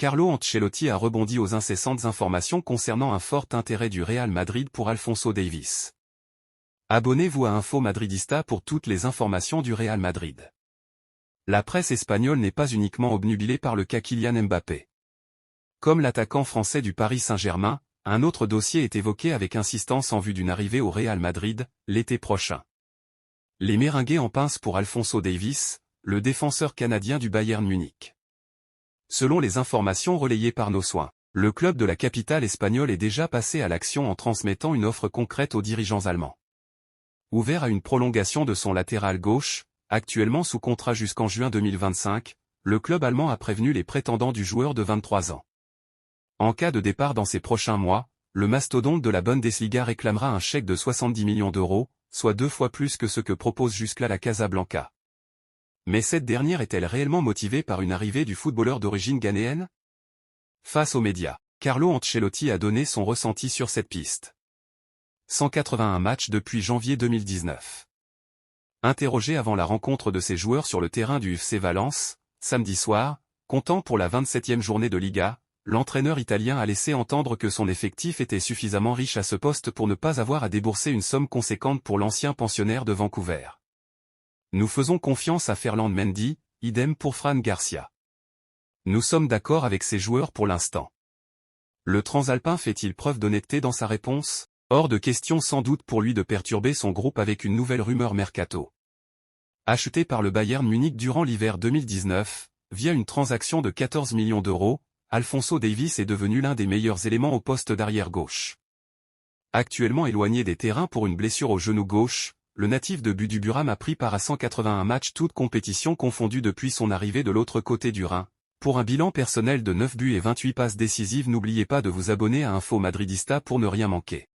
Carlo Ancelotti a rebondi aux incessantes informations concernant un fort intérêt du Real Madrid pour Alphonso Davies. Abonnez-vous à Info Madridista pour toutes les informations du Real Madrid. La presse espagnole n'est pas uniquement obnubilée par le cas Kylian Mbappé. Comme l'attaquant français du Paris Saint-Germain, un autre dossier est évoqué avec insistance en vue d'une arrivée au Real Madrid, l'été prochain. Les Méringués en pince pour Alphonso Davies, le défenseur canadien du Bayern Munich. Selon les informations relayées par Nos Soins, le club de la capitale espagnole est déjà passé à l'action en transmettant une offre concrète aux dirigeants allemands. Ouvert à une prolongation de son latéral gauche, actuellement sous contrat jusqu'en juin 2025, le club allemand a prévenu les prétendants du joueur de 23 ans. En cas de départ dans ces prochains mois, le mastodonte de la Bundesliga réclamera un chèque de 70 millions d'euros, soit 2 fois plus que ce que propose jusque-là la Casablanca. Mais cette dernière est-elle réellement motivée par une arrivée du footballeur d'origine ghanéenne? Face aux médias, Carlo Ancelotti a donné son ressenti sur cette piste. 181 matchs depuis janvier 2019. Interrogé avant la rencontre de ses joueurs sur le terrain du FC Valence, samedi soir, comptant pour la 27e journée de Liga, l'entraîneur italien a laissé entendre que son effectif était suffisamment riche à ce poste pour ne pas avoir à débourser une somme conséquente pour l'ancien pensionnaire de Vancouver. Nous faisons confiance à Ferland Mendy, idem pour Fran Garcia. Nous sommes d'accord avec ces joueurs pour l'instant. Le Transalpin fait-il preuve d'honnêteté dans sa réponse? Hors de question sans doute pour lui de perturber son groupe avec une nouvelle rumeur mercato. Acheté par le Bayern Munich durant l'hiver 2019, via une transaction de 14 millions d'euros, Alphonso Davies est devenu l'un des meilleurs éléments au poste d'arrière gauche. Actuellement éloigné des terrains pour une blessure au genou gauche, le natif de Buduburam a pris part à 181 matchs toutes compétitions confondues depuis son arrivée de l'autre côté du Rhin. Pour un bilan personnel de 9 buts et 28 passes décisives, n'oubliez pas de vous abonner à Info Madridista pour ne rien manquer.